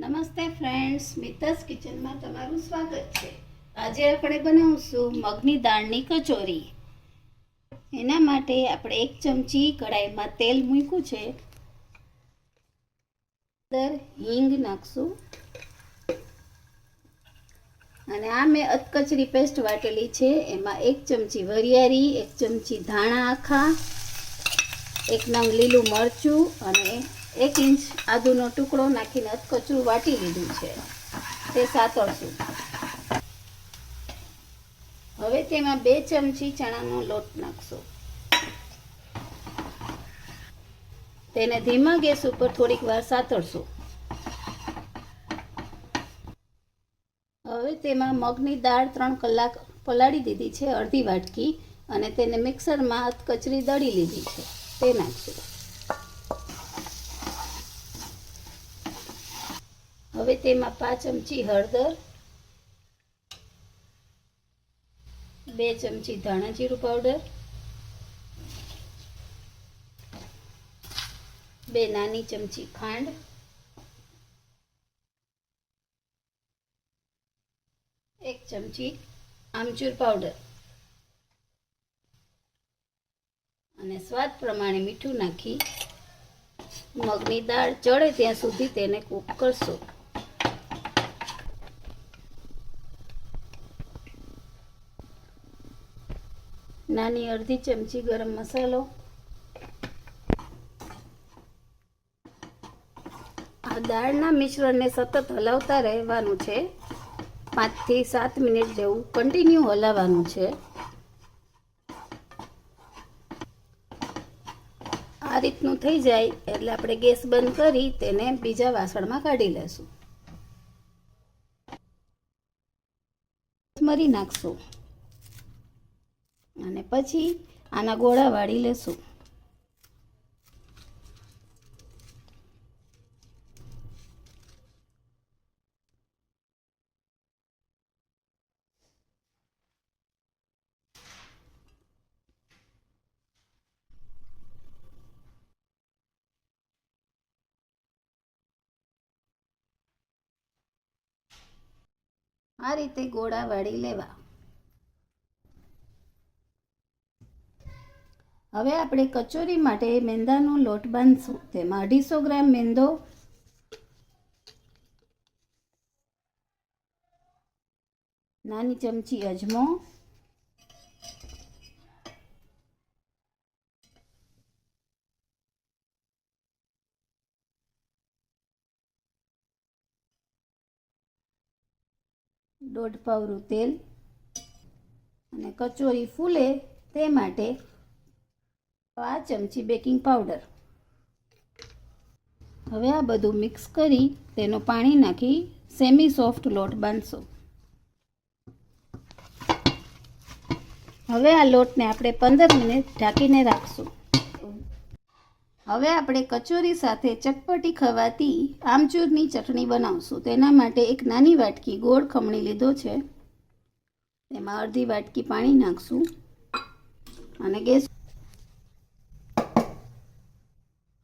નમસ્તે ફ્રેન્ડ્સ, મિતાસ કિચનમાં તમારું સ્વાગત છે। આજે આપણે બનાવશું મગની દાળની કચોરી। એના માટે આપણે 1 ચમચી કઢાઈમાં તેલ મૂક્યું છે। અંદર હિંગ નાખશું અને આ મેં અધકચરી પેસ્ટ વાટેલી છે। એમાં 1 ચમચી વરિયાળી, 1 ચમચી ધાણા આખા, 1 નંગ લીલું મરચું અને 1 ઇંચ આદુનો ટુકડો નાખીને અધકચરું વાટી લીધું છે। તે સાતળશું। હવે તેમાં 2 ચમચી ચણાનો લોટ નાખશું। તેને ધીમા ગેસ ઉપર થોડીક વાર સાતળશું। હવે તેમાં મગની દાળ 3 કલાક પલાળી દીધી છે, અડધી વાટકી, અને તેને મિક્સરમાં અધકચરી દળી લીધી છે, તે નાખશું। હવે તેમાં 5 ચમચી હળદર, 2 ચમચી ધાણા જીરું પાવડર, 2 નાની ચમચી ખાંડ, 1 ચમચી આમચૂર પાવડર અને સ્વાદ પ્રમાણે મીઠું નાખી મગની દાળ ચડે ત્યાં સુધી તેને કૂક કરશું। નાની અડધી ચમચી ગરમ મસાલો, આ દાળના મિશ્રણને સતત હલાવતા રહેવાનું છે। 5 થી 7 મિનિટ જેવું કન્ટિન્યુ હલાવવાનું છે। આ રીતનું થઈ જાય એટલે આપણે ગેસ બંધ કરી તેને બીજા વાસણમાં કાઢી લેશું। મરી નાખશું અને પછી આના ગોળા વાળી લેશું। આ રીતે ગોળા વાળી લેવા। હવે આપણે કચોરી માટે મેંદાનો લોટ બાંધશું। તેમાં 250 ગ્રામ મેંદો, નાની ચમચી અજમો, દોઢ પાવરું તેલ અને કચોરી ફૂલે તે માટે 5 ચમચી બેકિંગ પાવડર। હવે આ બધું મિક્સ કરી તેનો પાણી નાખી સેમી સોફ્ટ લોટ બાંધશું। હવે આ લોટને આપણે 15 મિનિટ ઢાંકીને રાખશું। હવે આપણે કચોરી સાથે ચટપટી ખવાતી આમચૂરની ચટણી બનાવશું। તેના માટે 1 નાની વાટકી ગોળ ખમણી લીધો છે, તેમાં અડધી વાટકી પાણી નાખશું અને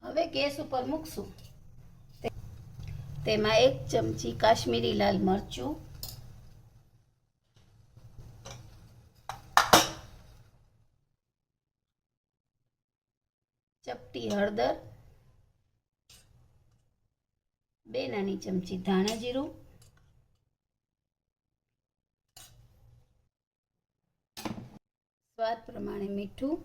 હવે ગેસ ઉપર મૂકશું। તેમાં 1 ચમચી કાશ્મીરી લાલ મરચું, ચપટી હળદર, 2 નાની ચમચી ધાણા જીરું, સ્વાદ પ્રમાણે મીઠું,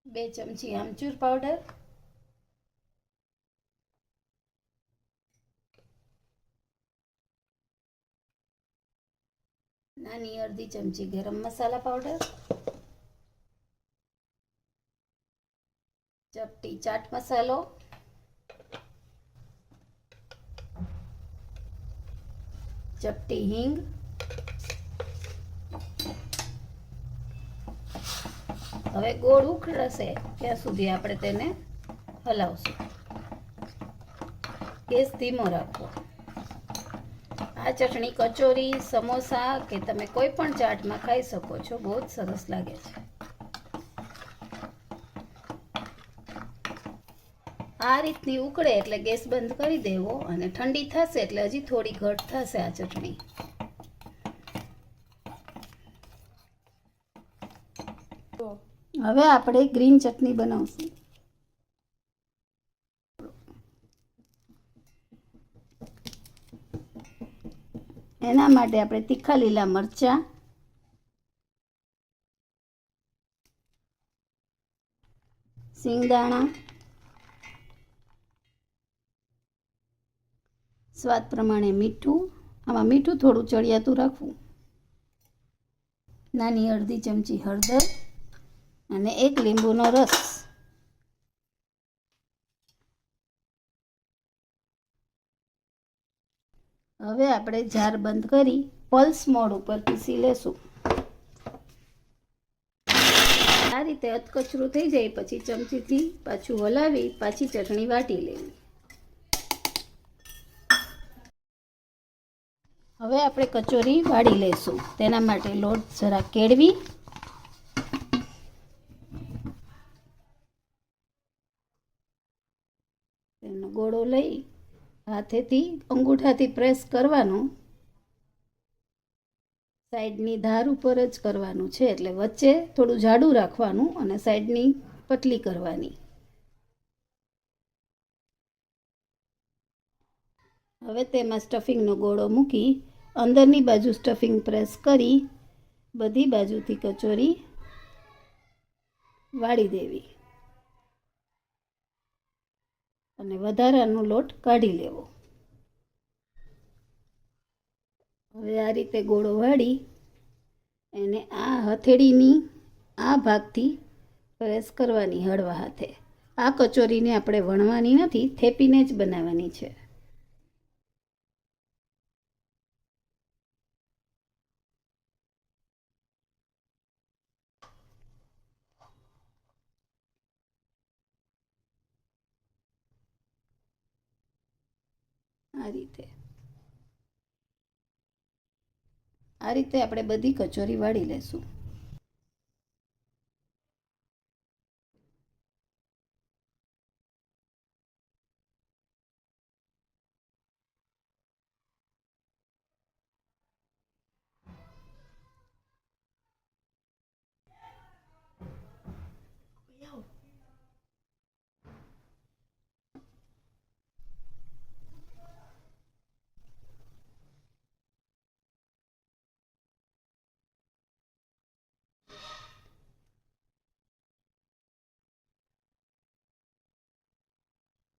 2 ચમચી આમચૂર પાવડર, નાની અડધી ચમચી ગરમ મસાલા પાવડર, ચપટી ચાટ મસાલો, ચપટી હિંગ, હવે ગોળ ઉકળશે ત્યાં સુધી આપણે તેને હલાવશું। ગેસ ધીમો રાખો। આ ચટણી કચોરી, સમોસા કે તમે કોઈ પણ ચાટમાં ખાઈ શકો છો, બહુ જ સરસ લાગે છે। આ રીતની ઉકળે એટલે ગેસ બંધ કરી દેવો અને ઠંડી થશે એટલે હજી થોડી ઘટ થશે આ ચટણી. હવે આપણે ગ્રીન ચટણી બનાવશું. એના માટે આપણે તીખા લીલા મરચાં, સિંગદાણા, સ્વાદ પ્રમાણે મીઠું, આમાં મીઠું થોડું ચડિયાતું રાખવું, નાની અડધી ચમચી હળદર અને એક લીંબુનો રસ. હવે આપણે જાર બંધ કરી પલ્સ મોડ ઉપર પીસી લેશું. આ રીતે અધકચરું થઈ જાય પછી ચમચીથી પાછું હલાવી પાછી ચટણી વાટી લેવી. હવે આપણે કચોરી વાળી લેશું. તેના માટે લોટ જરા કેળવી તેનો ગોળો લઈ હાથેથી અંગૂઠાથી પ્રેસ કરવાનું. સાઈડની ધાર ઉપર જ કરવાનું છે એટલે વચ્ચે થોડું જાડું રાખવાનું અને સાઈડની પતલી કરવાની. હવે તેમાં સ્ટફિંગનો ગોળો મૂકી અંદરની બાજુ સ્ટફિંગ પ્રેસ કરી બધી બાજુથી કચોરી વાળી દેવી અને વધારાનો લોટ કાઢી લેવો. હવે આ રીતે ગોળો વાળી એને આ હથેળીની આ ભાગથી પ્રેસ કરવાની હળવા હાથે. આ કચોરીને આપણે વણવાની નથી, થેપીને જ બનાવવાની છે. આ રીતે આપણે બધી કચોરી વાળી લેશું.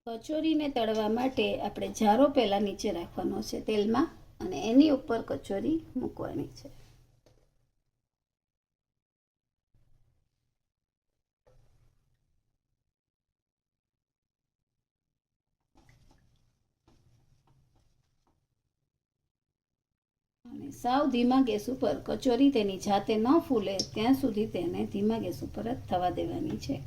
કચોરીને તળવા માટે આપણે જારો પહેલાં નીચે રાખવાનો છે તેલમાં અને એની ઉપર કચોરી મૂકવાની છે. અને સાવ ધીમા ગેસ ઉપર કચોરી તેની જાતે ન ફૂલે ત્યાં સુધી તેને ધીમા ગેસ ઉપર જ થવા દેવાની છે.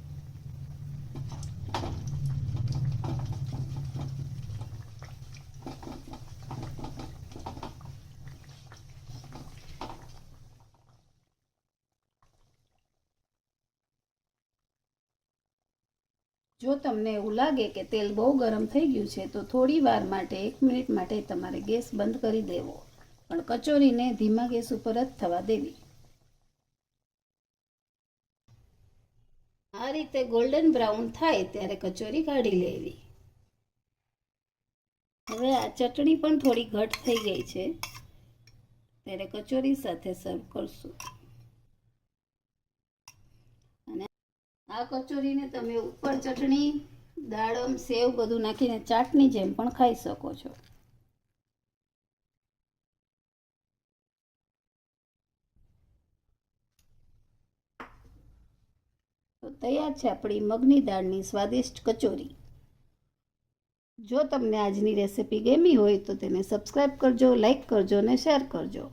જો તમને એવું લાગે કે તેલ બહુ ગરમ થઈ ગયું છે તો થોડી વાર માટે 1 મિનિટ માટે તમારે ગેસ બંધ કરી દેવો, પણ કચોરીને ધીમા ગેસ ઉપર જ થવા દેવી. આ રીતે ગોલ્ડન બ્રાઉન થાય ત્યારે કચોરી કાઢી લેવી. હવે આ ચટણી પણ થોડી ઘટ થઈ ગઈ છે ત્યારે કચોરી સાથે સર્વ કરશું. આ કચોરીને તમે ઉપર ચટણી, દાડમ, સેવ બધું નાખીને ચાટની જેમ પણ ખાઈ શકો છો. તો તૈયાર છે આપણી મગની દાળની સ્વાદિષ્ટ કચોરી. જો તમને આજની રેસિપી ગમી હોય તો તેને સબસ્ક્રાઈબ કરજો, લાઈક કરજો અને શેર કરજો.